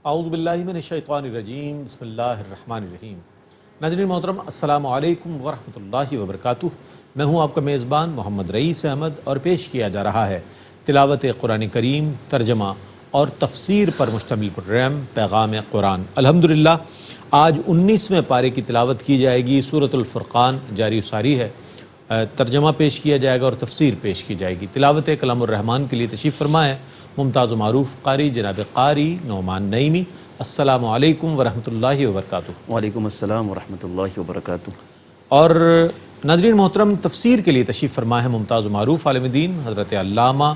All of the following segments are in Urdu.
اعوذ باللہ من الشیطان الرجیم بسم اللہ الرحمن الرحیم۔ ناظرین محترم السلام علیکم ورحمۃ اللہ وبرکاتہ۔ میں ہوں آپ کا میزبان محمد رئیس احمد اور پیش کیا جا رہا ہے تلاوت قرآن کریم، ترجمہ اور تفسیر پر مشتمل پروگرام پیغام قرآن۔ الحمدللہ آج 19ویں پارے کی تلاوت کی جائے گی۔ سورۃ الفرقان جاری و ساری ہے، ترجمہ پیش کیا جائے گا اور تفسیر پیش کی جائے گی۔ تلاوت کلام الرحمن کے لیے تشریف فرما ہے ممتاز و معروف قاری جناب قاری نعمان نعیمی۔ السلام علیکم ورحمۃ اللہ وبرکاتہ۔ وعلیکم السلام ورحمۃ اللہ وبرکاتہ۔ اور ناظرین محترم تفسیر کے لیے تشریف فرما ہے ممتاز و معروف عالم دین حضرت علامہ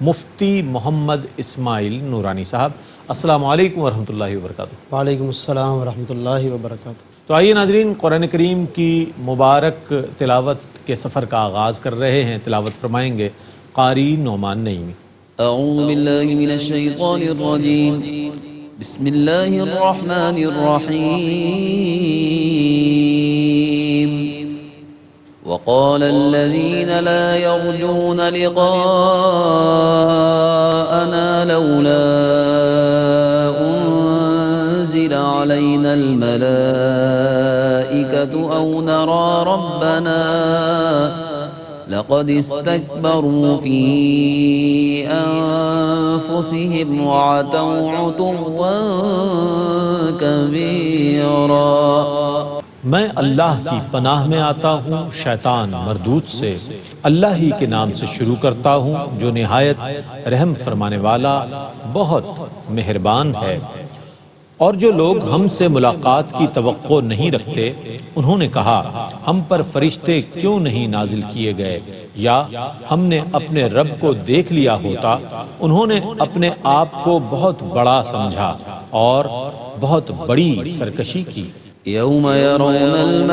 مفتی محمد اسماعیل نورانی صاحب۔ السلام علیکم ورحمۃ اللہ وبرکاتہ۔ وعلیکم السلام ورحمۃ اللہ وبرکاتہ۔ تو آئیے ناظرین قرآن کریم کی مبارک تلاوت کے سفر کا آغاز کر رہے ہیں۔ تلاوت فرمائیں گے قاری نعمان نعیمی۔ اعوذ باللہ من الشیطان الرجیم، بسم اللہ الرحمن الرحیم۔ وقال الذین لا يرجون لقاءنا لولا انزل علینا الملائکۃ او نرى ربنا لقد استكبروا في أنفسهم وعتوا عتوا كبيرا۔ میں اللہ کی پناہ میں آتا ہوں شیطان مردود سے۔ اللہ ہی کے نام سے شروع کرتا ہوں جو نہایت رحم فرمانے والا بہت مہربان ہے۔ اور جو لوگ ہم سے ملاقات کی توقع نہیں رکھتے انہوں نے کہا ہم پر فرشتے کیوں نہیں نازل کیے گئے، یا ہم نے اپنے رب کو دیکھ لیا ہوتا۔ انہوں نے اپنے آپ کو بہت بڑا سمجھا اور بہت بڑی سرکشی کی۔ یوم یرون الملائکۃ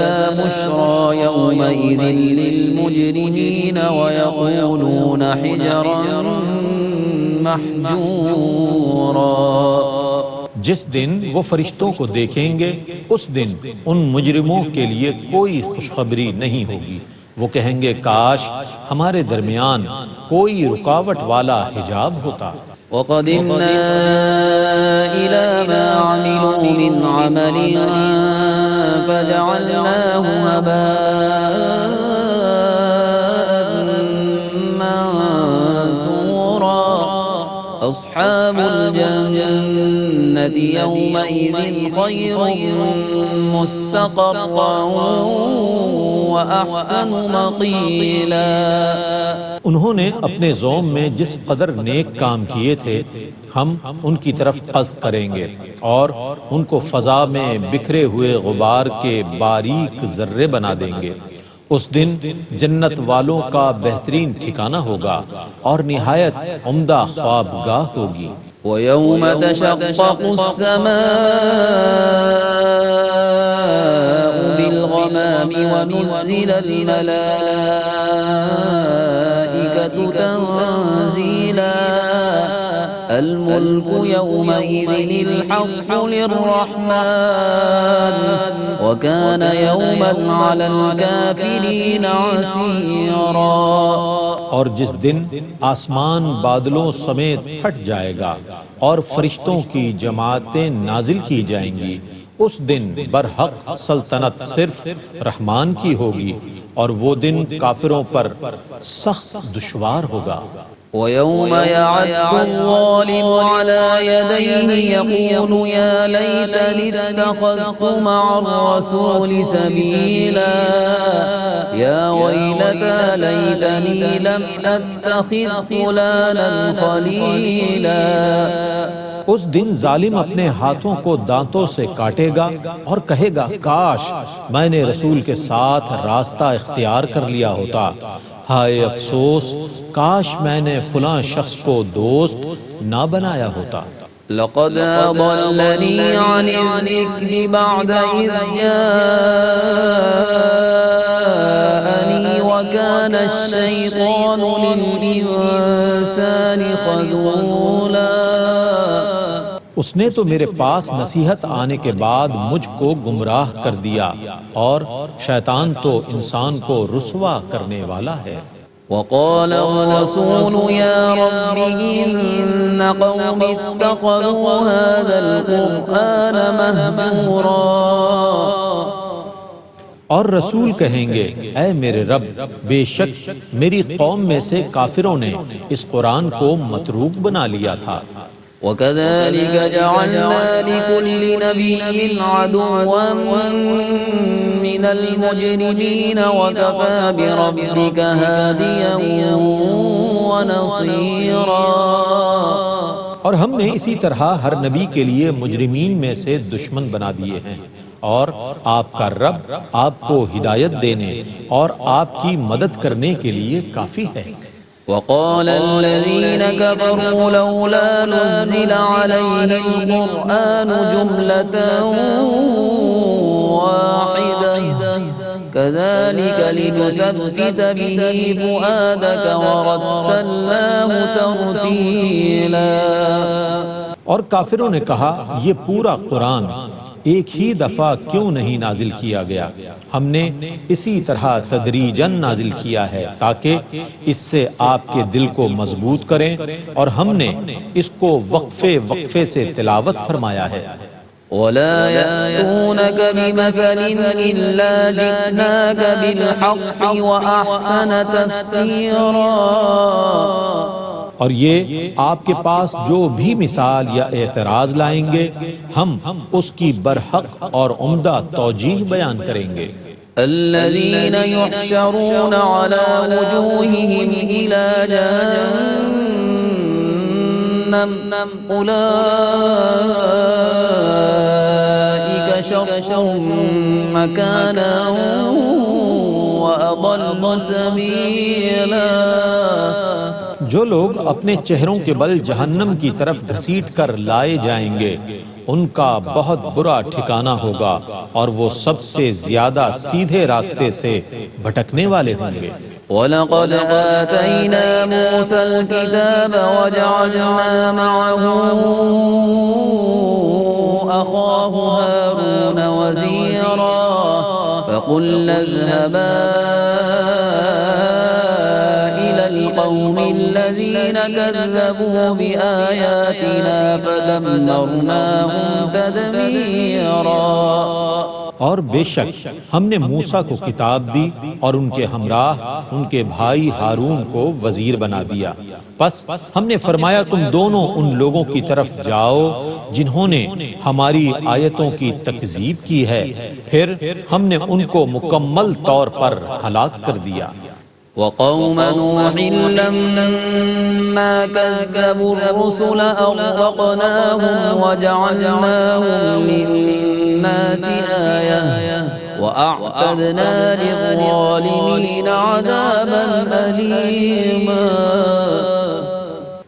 لا بشری یومئذ للمجرمین ویقولون حجرا محجورا۔ جس دن وہ فرشتوں کو دیکھیں گے اس دن ان مجرموں کے لیے کوئی خوشخبری نہیں ہوگی۔ وہ کہیں گے کاش ہمارے درمیان کوئی رکاوٹ والا حجاب ہوتا۔ وقدمنا إلى ما عملوا من عمل فجعلناه هباء منثورا۔ أصحاب الجنة يومئذ خير مستقرا وأحسن مقيلا۔ انہوں نے اپنے زوم میں جس قدر نیک کام کیے تھے ہم ان کی طرف قصد کریں گے اور ان کو فضا میں بکھرے ہوئے غبار کے باریک ذرے بنا دیں گے۔ اس دن جنت والوں کا بہترین ٹھکانہ ہوگا اور نہایت عمدہ خوابگاہ ہوگی۔ وَيَوْمَ تَشَقَّقُ السَّمَاءُ بِالْغَمَامِ وَنُزِّلَ الْمَلَائِكَةُ تَنزِيلًا۔ الملك يومئذ الحق للرحمن وكان يوما على الكافرين عسيرا۔ اور جس دن آسمان بادلوں سمیت پھٹ جائے گا اور فرشتوں کی جماعتیں نازل کی جائیں گی، اس دن برحق سلطنت صرف رحمان کی ہوگی اور وہ دن کافروں پر سخت دشوار ہوگا۔ وَيَوْمَ يَعَضُّ الظَّالِمُ عَلَى يَدَيْهِ يَقُولُ يَا لَيْتَنِي اتَّخَذْتُ مَعَ الرَّسُولِ سَبِيلًا يَا وَيْلَتَى لَيْتَنِي لَمْ أَتَّخِذْ فُلَانًا خَلِيلًا۔ اس دن ظالم اپنے ہاتھوں کو دانتوں سے کاٹے گا اور کہے گا کاش میں نے رسول کے ساتھ راستہ اختیار کر لیا ہوتا۔ ہائے افسوس کاش میں نے فلاں شخص کو دوست نہ بنایا ہوتا۔ لقد أضلني عن الذكر بعد إذ جاءني وكان الشيطان للإنسان خذولا۔ اس نے تو میرے پاس نصیحت آنے کے بعد مجھ کو گمراہ کر دیا اور شیطان تو انسان کو رسوا کرنے والا ہے۔ وقال الرسول يا رب إن قوم اتخذوا هذا القرآن مهجورا اور رسول کہیں گے اے میرے رب بے شک میری قوم میں سے کافروں نے اس قرآن کو متروک بنا لیا تھا وكذلك جعلنا لكل نبي عدوا من المجرمين وكفى بربك هاديا ونصيرا اور ہم نے اسی طرح ہر نبی کے لیے مجرمین میں سے دشمن بنا دیے ہیں اور آپ کا رب آپ کو ہدایت دینے اور آپ کی مدد کرنے کے لیے کافی ہے وقال الذين كفروا لولا نزل عليه القرآن جملة واحدة كذلك لنثبت به فؤادك ورتلناه ترتيلا اور کافروں نے کہا یہ پورا قرآن ایک ہی دفعہ کیوں نہیں نازل کیا گیا ہم نے اسی طرح تدریجاً نازل کیا ہے تاکہ اس سے آپ کے دل کو مضبوط کریں اور ہم نے اس کو وقفے وقفے سے تلاوت فرمایا ہے ولا يأتونك بمثل إلا جئناك بالحق وأحسن تفسيرا اور یہ آپ کے پاس جو بھی مثال یا اعتراض لائیں گے ہم اس کی برحق اور عمدہ توجیہ بیان کریں گے الذين يحشرون على وجوههم إلى جهنم أولئك شر مكانا وأضل سبيلا جو لوگ اپنے چہروں کے بل جہنم کی طرف گھسیٹ کر لائے جائیں گے ان کا بہت برا ٹھکانہ ہوگا اور وہ سب سے زیادہ سیدھے راستے سے بھٹکنے والے ہوں گے وَلَقَدْ آتَيْنَا مُوسَى الْكِتَابَ وَجَعَلْنَا مَعَهُ أَخَاهُ هَارُونَ وَزِيرًا فَقُلْنَا اذْهَبَا القوم الذين كذبوا بآياتنا فدمرناهم تدميرا اور بے شک ہم نے موسیٰ کو کتاب دی اور ان کے ہمراہ ان کے بھائی ہارون کو وزیر بنا دیا پس ہم نے فرمایا تم دونوں ان لوگوں کی طرف جاؤ جنہوں نے ہماری آیتوں کی تکذیب کی ہے پھر ہم نے ان کو مکمل طور پر ہلاک کر دیا وقوم نوح لما كذبوا الرسل أغرقناهم وجعلناهم للناس آية وأعتدنا للظالمين عذابا أليما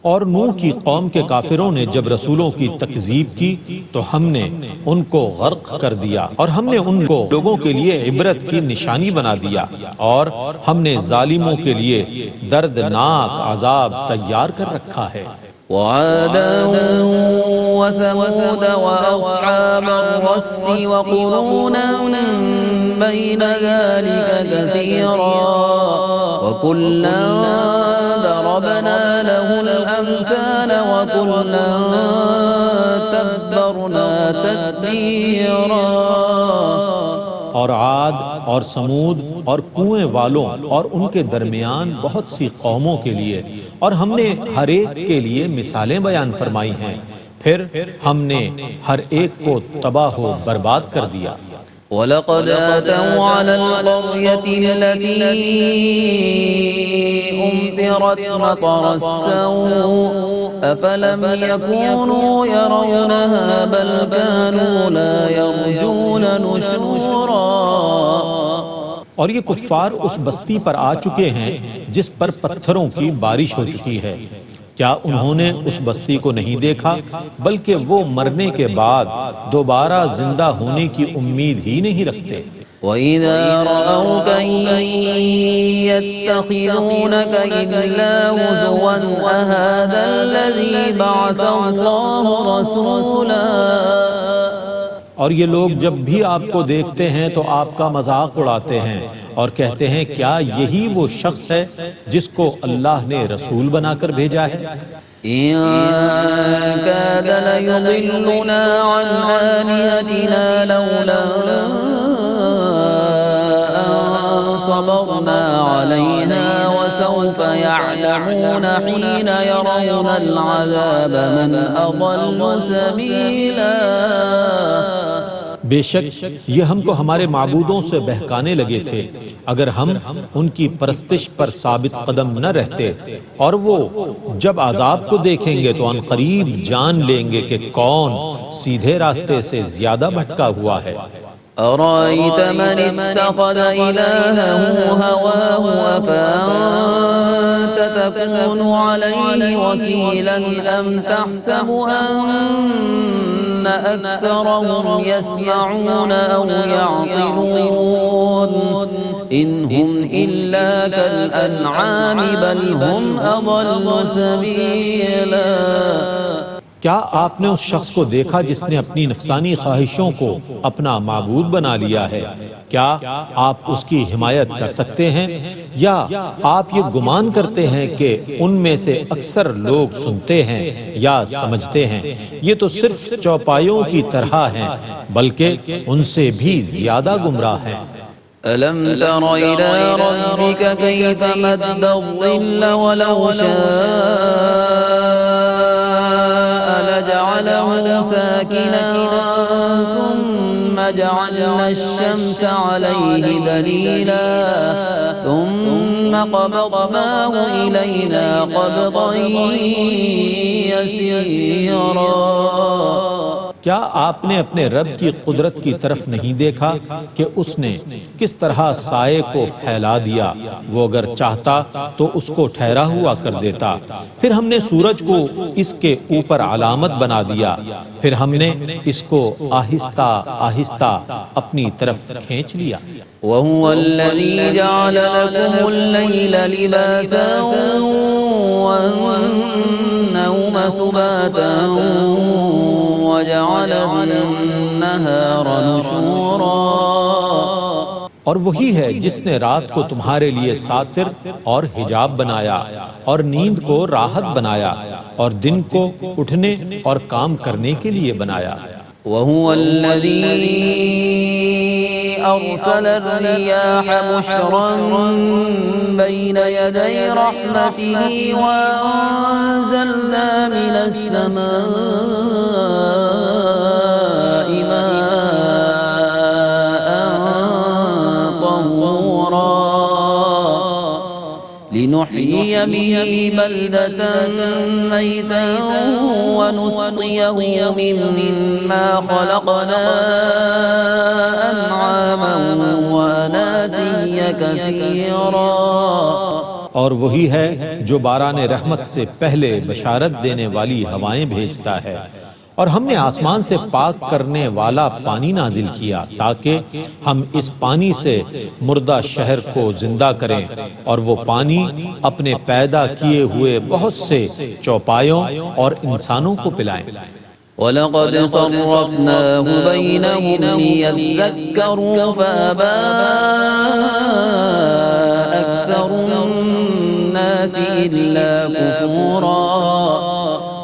اور نوح کی قوم کے کافروں نے جب رسولوں کی تکذیب کی تو ہم نے ان کو غرق کر دیا اور ہم نے ان کو لوگوں کے لیے عبرت کی نشانی بنا دیا اور ہم نے ظالموں کے لیے دردناک عذاب تیار کر رکھا ہے وعادا وثمود وأصحاب الرس وقرونا بين ذلك كثيرا وكلا ضربنا له الأمثال وكلا تبرنا تدبيرا اور عاد اور سمود اور کنویں والوں اور ان کے درمیان بہت سی قوموں کے لیے اور ہم نے ہر ایک کے لیے مثالیں بیان فرمائی ہیں پھر ہم نے ہر ایک کو تباہ و برباد کر دیا وَلَقَدْ آتَوْا عَلَى الْقَرْيَةِ الَّتِي أُمْطِرَتْ مَطَرَ السَّوْءِ أَفَلَمْ يَكُونُوا يَرَوْنَهَا بَلْ كَانُوا لَا يَرْجُونَ نُشُورًا اور یہ کفار اس بستی پر آ چکے ہیں جس پر پتھروں کی بارش ہو چکی ہے کیا انہوں نے اس بستی کو نہیں دیکھا بلکہ وہ مرنے کے بعد دوبارہ زندہ ہونے کی امید ہی نہیں رکھتے وَإِذَا رَأَوْكَ يَتَّخِذُونَكَ إِلَّا هُزُوًا أَهَذَا الَّذِي بَعَثَ اللَّهُ رَسُولًا اور یہ لوگ جب بھی آپ کو دیکھتے ہیں تو آپ کا مذاق اڑاتے ہیں اور کہتے ہیں کیا یہی وہ شخص ہے جس کو اللہ نے رسول بنا کر بھیجا ہے؟ إن كاد ليضلنا عن آلهتنا لولا أن صبرنا عليها وسوف يعلمون حين يرون العذاب من أضل سبيلا بے شک یہ ہم کو ہمارے معبودوں سے بہکانے لگے تھے اگر ہم ان کی پرستش پر ثابت قدم نہ رہتے، اور وہ جب عذاب کو دیکھیں گے تو ان قریب جان لیں گے کہ کون سیدھے راستے سے زیادہ بھٹکا ہوا ہے۔ أرأيت من اتخذ إلهه هواه أفأنت تكون عليه وكيلا أم تحسب أن أكثرهم يسمعون أو يعقلون إن هم إلا كالأنعام بل هم أضل سبيلا کیا آپ نے اس شخص کو دیکھا جس نے اپنی نفسانی خواہشوں کو اپنا معبود بنا لیا ہے؟ کیا آپ اس کی حمایت کر سکتے ہیں؟ یا آپ یہ گمان کرتے ہیں کہ ان میں سے اکثر لوگ سنتے ہیں یا سمجھتے ہیں؟ یہ تو صرف چوپایوں کی طرح ہیں بلکہ ان سے بھی زیادہ گمراہ ہیں۔ ألم تر إلى ربك كيف مد الظل ولو شاء لجعله ساكنا ثم جعلنا الشمس عليه دليلا ثم قبضناه إلينا قبضا يسيرا کیا آپ نے اپنے رب کی قدرت کی طرف نہیں دیکھا کہ اس نے کس طرح سائے کو پھیلا دیا؟ وہ اگر چاہتا تو اس کو ٹھہرا ہوا کر دیتا، پھر ہم نے سورج کو اس کے اوپر علامت بنا دیا، پھر ہم نے اس کو آہستہ آہستہ اپنی طرف کھینچ لیا۔ وهو الذي جعل لكم الليل لباسا والنوم سباتا وجعل النهار نشورا اور وہی ہے جس نے رات کو تمہارے لیے ساتر اور حجاب بنایا اور نیند کو راحت بنایا اور دن کو اٹھنے اور کام کرنے کے لیے بنایا۔ وهو الذي أرسل الرياح بشرا بين يدي رحمته وأنزلنا من السماء ماء طهورا لنحيي به بلدة ميتا ونسقيه مما خلقنا أنعاما وأناسيا كثيرا اور وہی ہے جو باران رحمت سے پہلے بشارت دینے والی ہوائیں بھیجتا ہے، اور ہم نے آسمان سے پاک کرنے والا پانی نازل کیا تاکہ ہم اس پانی سے مردہ شہر کو زندہ کریں، اور وہ پانی اپنے پیدا کیے ہوئے بہت سے چوپایوں اور انسانوں کو پلائیں۔ وَلَقَدْ صَرَّفْنَاهُ بَيْنَهُمْ لِيَذَّكَّرُوا فَأَبَى أَكْثَرُ النَّاسِ إِلَّا كُفُورًا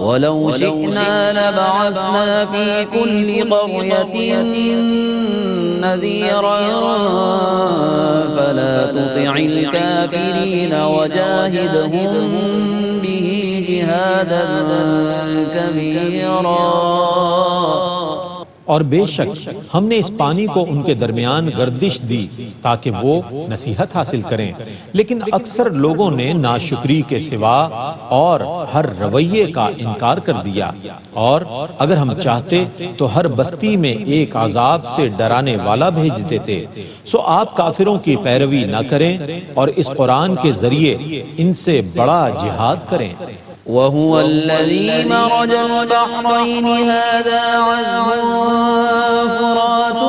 وَلَوْ شِئْنَا لَبَعَثْنَا فِي كُلِّ قَرْيَةٍ نَذِيرًا فَلَا تُطِعِ الْكَافِرِينَ وَجَاهِدْهُم بِهِ جِهَادًا كَبِيرًا۔ اور بے شک ہم نے اس پانی کو ان کے درمیان گردش دی تاکہ وہ نصیحت حاصل کریں، لیکن اکثر لوگوں نے ناشکری کے سوا اور ہر رویے کا انکار کر دیا، اور اگر ہم چاہتے تو ہر بستی میں ایک عذاب سے ڈرانے والا بھیج دیتے۔ سو آپ کافروں کی پیروی نہ کریں اور اس قرآن کے ذریعے ان سے بڑا جہاد کریں۔ وهو الذي مرج البحرين هذا عذب فرات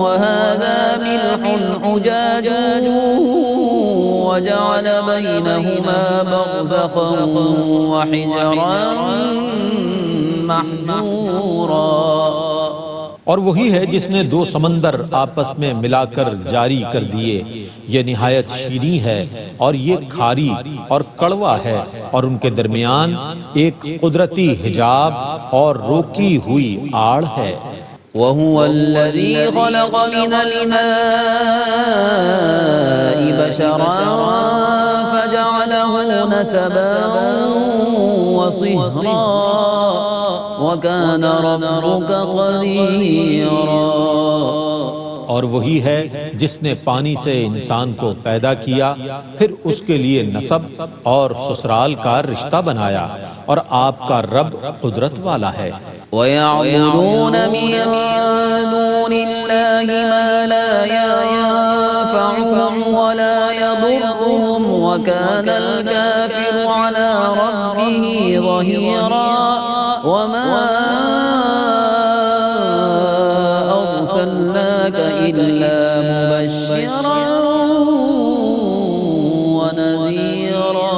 وهذا ملح أجاج وجعل بينهما برزخا وحجرا محجورا اور وہی ہے جس نے دو سمندر آپس میں ملا کر جاری کر دیے، یہ نہایت شیریں ہے اور یہ کھاری اور کڑوا ہے، اور ان کے درمیان ایک قدرتی حجاب اور روکی ہوئی آڑ ہے۔ وهو الذي خلق من الماء بشرا فجعله نسبا وصهرا وكان ربك قديرا۔ اور وہی ہے جس نے پانی سے انسان کو پیدا کیا، پھر اس کے لیے نسب اور سسرال کا رشتہ بنایا، اور آپ کا رب قدرت والا ہے۔ وَيَعْبُدُونَ مِن دُونِ اللَّهِ مَا لَا يَنفَعُهُمْ وَلَا يَضُرُّهُمْ وَكَانَ الْكَافِرُ عَلَى رَبِّهِ ظَهِيرًا۔ وَمَا أَرْسَلْنَاكَ إِلَّا مُبَشِّرًا وَنَذِيرًا۔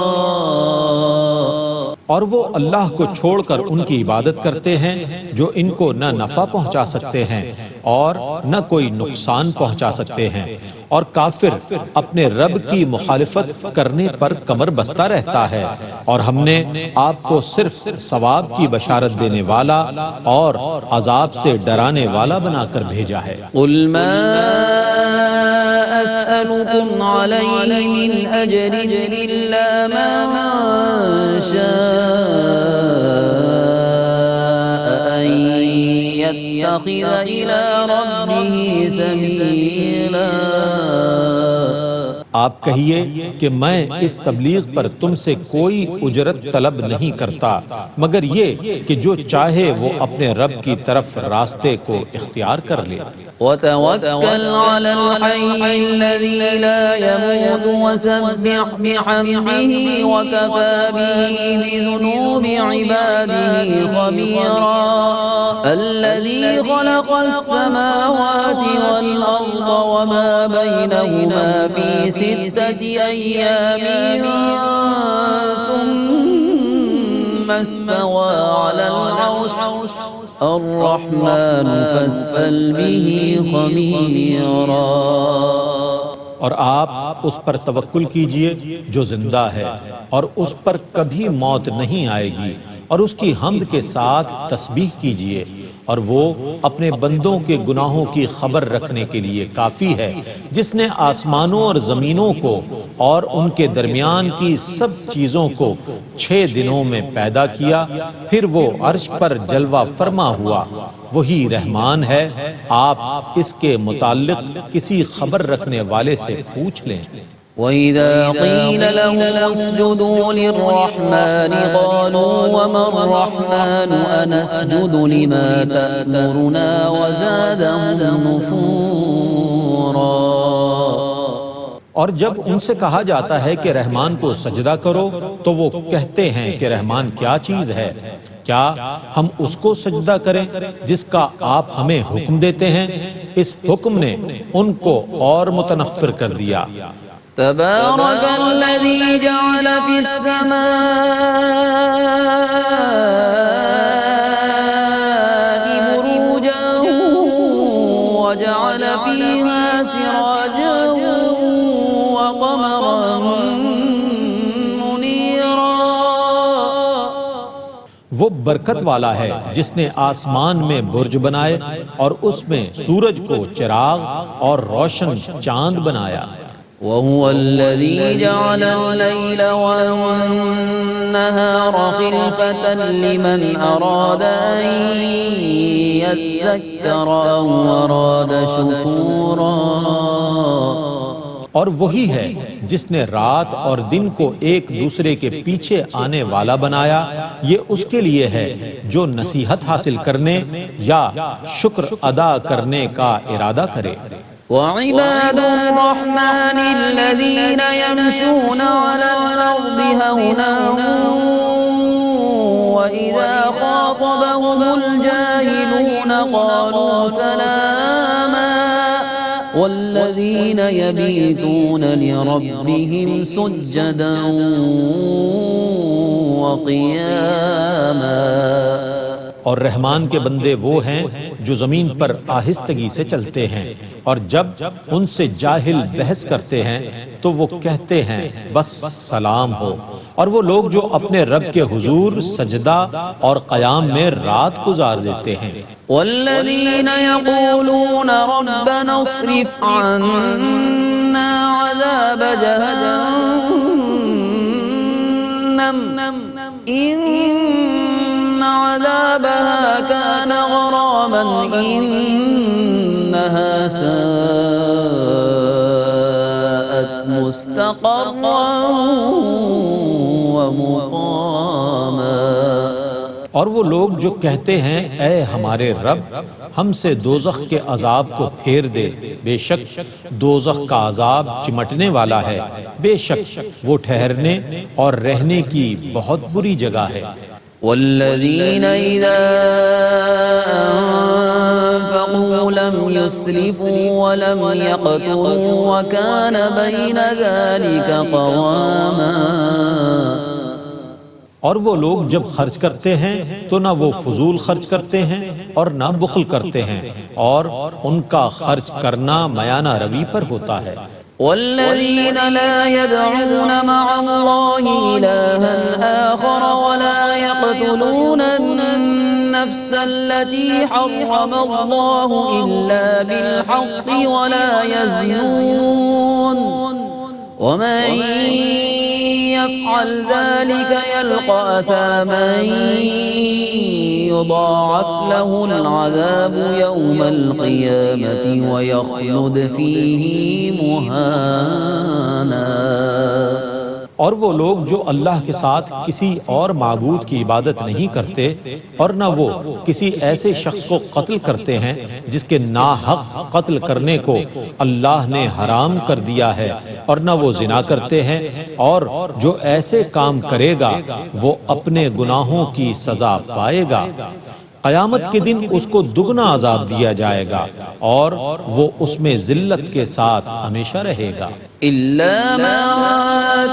اور وہ اللہ کو چھوڑ کر ان کی عبادت کرتے ہیں جو ان کو نہ نفع پہنچا سکتے ہیں اور نہ کوئی نقصان پہنچا سکتے ہیں، اور کافر اپنے رب کی مخالفت کرنے پر کمر بستہ رہتا ہے، اور ہم نے آپ کو صرف ثواب کی بشارت دینے والا اور عذاب سے ڈرانے والا بنا کر بھیجا ہے۔ قُلْ مَا أَسْأَلُكُمْ عَلَيْهِ مِنْ أَجْرٍ إِلَّا مَنْ شَاءَ أَنْ يَتَّخِذَ إِلَى رَبِّهِ سَبِيلًا۔ آپ کہیے کہ میں اس تبلیغ پر تم سے کوئی اجرت طلب نہیں کرتا، مگر یہ کہ جو چاہے وہ اپنے رب کی طرف راستے کو اختیار کر لے۔ وَتَوَكَّلْ عَلَى الْحَيِّ الَّذِي لَا يَمُوتُ وَسَبِّحْ بِحَمْدِهِ وَكَفَى بِهِ بِذُنُوبِ عِبَادِهِ خَبِيرًا۔ الَّذِي خَلَقَ السَّمَاوَاتِ وَالْأَرْضَ وَمَا بَيْنَهُمَا فِي 6 أيام ثم استوى على العرش الرحمن فاسأل به خبيرا۔ اور آپ اس پر توکل کیجئے جو زندہ ہے، اور اس پر کبھی موت نہیں آئے گی، اور اس کی حمد کے ساتھ تسبیح کیجئے، اور وہ اپنے بندوں کے گناہوں کی خبر رکھنے کے لیے کافی ہے، جس نے آسمانوں اور زمینوں کو اور ان کے درمیان کی سب چیزوں کو 6 دنوں میں پیدا کیا، پھر وہ عرش پر جلوہ فرما ہوا، وہی رحمان ہے، آپ اس کے متعلق کسی خبر رکھنے والے سے پوچھ لیں۔ وَإِذَا قِيلَ لَهُمُ اسْجُدُوا لِلرَّحْمَنِ قَالُوا وَمَا الرَّحْمَنُ أَنَسْجُدُ لِمَا تَأْمُرُنَا وَزَادَهُمْ نُفُورًا۔ اور جب ان سے کہا جاتا ہے کہ رحمان کو سجدہ کرو تو وہ کہتے ہیں کہ رحمان کیا چیز ہے؟ کیا ہم اس کو سجدہ کریں جس کا آپ ہمیں حکم دیتے ہیں؟ اس حکم نے ان کو اور متنفر کر دیا۔ تبارك الذي جعل في السماء بروجا وجعل فيها سراجا وقمرا منيرا۔ وہ برکت والا ہے جس نے آسمان میں برج بنائے اور اس میں سورج کو چراغ اور روشن چاند بنایا۔ وَهُوَ الَّذِي جَعَلَ اللَّيْلَ وَالنَّهَارَ خِلْفَةً لِمَنْ أَرَادَ أَنْ يَذَّكَّرَ أَوْ أَرَادَ شُكُورًا۔ اور وہی ہے جس نے رات اور دن کو ایک دوسرے کے پیچھے آنے والا بنایا، یہ اس کے لیے ہے جو نصیحت حاصل کرنے یا شکر ادا کرنے کا ارادہ کرے۔ وعباد الرحمن الذين يمشون على الأرض هونا وإذا خاطبهم الجاهلون قالوا سلاما والذين يبيتون لربهم سجدا وقياما اور رحمان کے بندے وہ ہیں جو زمین پر آہستگی سے چلتے ہیں، اور جب ان سے جاہل بحث کرتے ہیں تو وہ کہتے ہیں بس سلام ہو، اور وہ لوگ جو اپنے رب کے حضور سجدہ اور قیام میں رات گزار دیتے ہیں۔ والذین یقولون ربنا اصرف عنا عذاب جہنم ان عذابها كان غراما انها ساءت مستقرا ومقاما۔ اور وہ لوگ جو کہتے ہیں اے ہمارے رب ہم سے دوزخ کے عذاب کو پھیر دے، بے شک دوزخ کا عذاب چمٹنے والا ہے، بے شک وہ ٹھہرنے اور رہنے کی بہت بری جگہ ہے۔ والذین اذا انفقوا لم يسرفوا ولم يقتروا وكان بين ذلك قواما۔ اور وہ لوگ جب خرچ کرتے ہیں تو نہ وہ فضول خرچ کرتے ہیں اور نہ بخل کرتے ہیں، اور ان کا خرچ کرنا میانہ روی پر ہوتا ہے۔ والذین لا يدعون مع اللہ الہا آخر ولا يقتلون النفس التي حرم اللہ الا بالحق ولا يزنون ومن يفعل ذلك يلقى أثاما يضاعف له العذاب يوم القيامة ويخلد فيه مهانا۔ اور وہ لوگ جو اللہ کے ساتھ کسی اور معبود کی عبادت نہیں کرتے اور نہ وہ کسی ایسے شخص کو قتل کرتے ہیں جس کے ناحق قتل کرنے کو اللہ نے حرام کر دیا ہے، اور نہ وہ زنا کرتے ہیں، اور جو ایسے کام کرے گا وہ اپنے گناہوں کی سزا پائے گا۔ قیامت کے دن اس کو دگنا عذاب دیا جائے گا اور وہ اس میں ذلت کے ساتھ ہمیشہ رہے گا۔ إلا من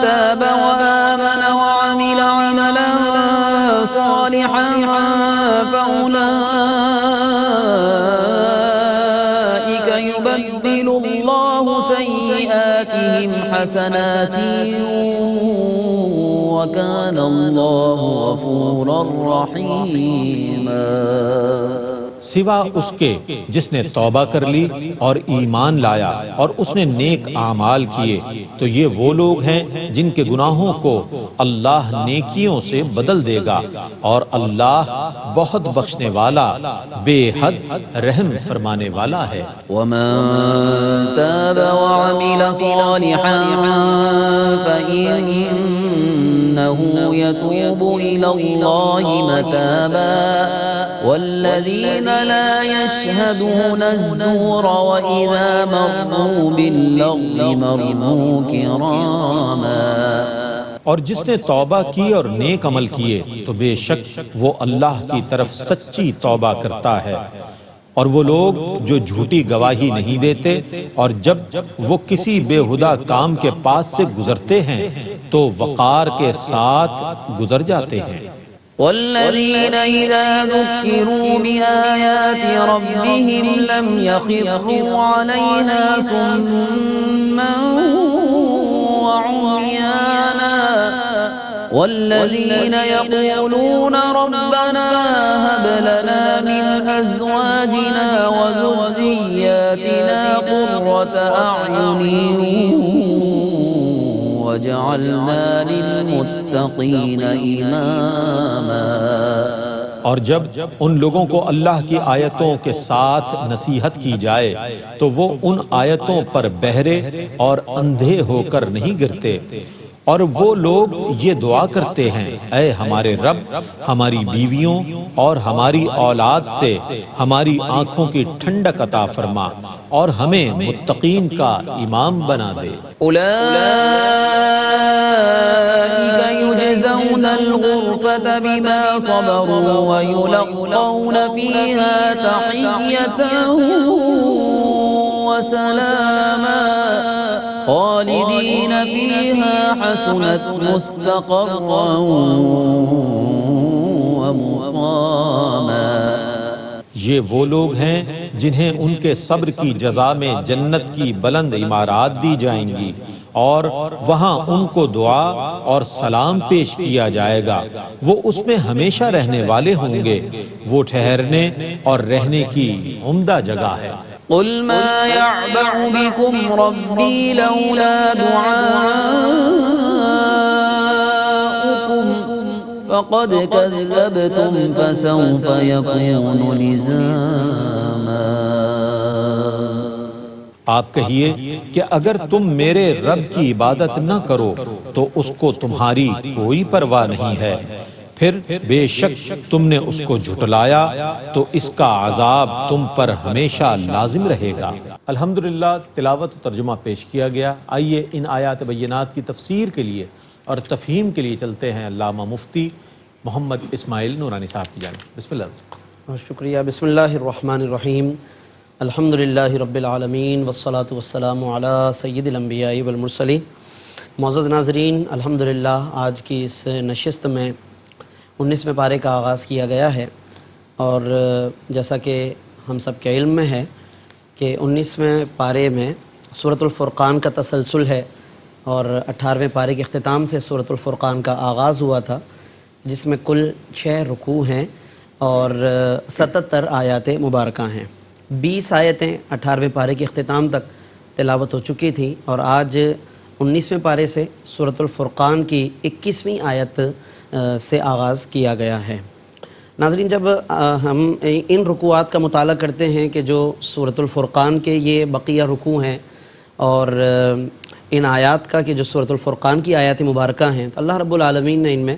تاب وآمن وعمل عملا صالحا فأولئك يبدل الله سيئاتهم حسنات وكان الله غفورا رحيما۔ سوا اس کے جس نے توبہ کر لی اور ایمان لایا اور اس نے نیک اعمال کیے تو یہ وہ لوگ ہیں جن کے گناہوں کو اللہ نیکیوں سے بدل دے گا، اور اللہ بہت بخشنے والا بے حد رحم فرمانے والا ہے۔ ومن تاب وعمل صالحا فإنه يتوب إلى الله متابا والذين لا يشهدون الزور وإذا مروا باللغو مروا كراما۔ اور جس نے توبہ کی اور نیک عمل کیے تو بے شک وہ اللہ کی طرف سچی توبہ کرتا ہے، اور وہ لوگ جو جھوٹی گواہی نہیں دیتے اور جب وہ کسی بےہودہ کام کے پاس سے گزرتے ہیں تو وقار کے ساتھ گزر جاتے ہیں۔ والذین اذا ذکروا بآیات ربهم لم يخروا علیہا صما وعمیانا والذین یقولون ربنا هب لنا من ازواجنا وذریاتنا قرة اعین وجعلنا للمتقین اماما۔ اور جب ان لوگوں کو اللہ کی آیتوں کے ساتھ نصیحت کی جائے تو وہ ان آیتوں پر بہرے اور اندھے ہو کر نہیں گرتے، اور وہ لوگ یہ دعا کرتے ہیں اے ہمارے رب ہماری بیویوں اور ہماری اولاد سے ہماری آنکھوں کی ٹھنڈک عطا فرما اور ہمیں متقین کا امام بنا دے۔ اولئک یجزون الغرفة بما صبروا ویلقون فیہا تحیۃ وسلاما خالدین فیہا حسنت مستقرا ومقاما۔ یہ وہ لوگ ہیں جنہیں ان کے صبر کی جزا میں جنت کی بلند عمارات دی جائیں گی اور وہاں ان کو دعا اور سلام پیش کیا جائے گا، وہ اس میں ہمیشہ رہنے والے ہوں گے، وہ ٹھہرنے اور رہنے کی عمدہ جگہ ہے۔ قل ما يعبأ بكم ربي لولا دعاؤكم فقد كذبتم فسوف يكون لزاما۔ آپ کہیے کہ اگر تم میرے رب کی عبادت نہ کرو تو اس کو تمہاری کوئی پرواہ نہیں ہے، پھر بے شک تم نے اس کو جھٹلایا تو اس کا عذاب تم پر ہمیشہ لازم رہے گا۔ الحمدللہ تلاوت و ترجمہ پیش کیا گیا۔ آئیے ان آیات بینات کی تفسیر کے لیے اور تفہیم کے لیے چلتے ہیں علامہ مفتی محمد اسماعیل نورانی صاحب کی جانب۔ بسم اللہ۔ شکریہ۔ بسم اللہ الرحمن الرحیم۔ الحمدللہ رب العالمین والصلاة والسلام علی سید الانبیاء والمرسلین۔ معزز ناظرین، الحمدللہ آج کی اس نشست میں 19ویں پارے کا آغاز کیا گیا ہے، اور جیسا کہ ہم سب کے علم میں ہے کہ 19ویں پارے میں سورۃ الفرقان کا تسلسل ہے، اور 18ویں پارے کے اختتام سے سورۃ الفرقان کا آغاز ہوا تھا، جس میں کل 6 رکوع ہیں اور 77 آیات مبارکہ ہیں۔ 20 آیتیں 18ویں پارے کے اختتام تک تلاوت ہو چکی تھیں، اور آج 19ویں پارے سے سورۃ الفرقان کی 21ویں آیت سے آغاز کیا گیا ہے۔ ناظرین، جب ہم ان رکوعات کا مطالعہ کرتے ہیں کہ جو سورۃ الفرقان کے یہ بقیہ رکوع ہیں، اور ان آیات کا کہ جو سورۃ الفرقان کی آیات مبارکہ ہیں، تو اللہ رب العالمین نے ان میں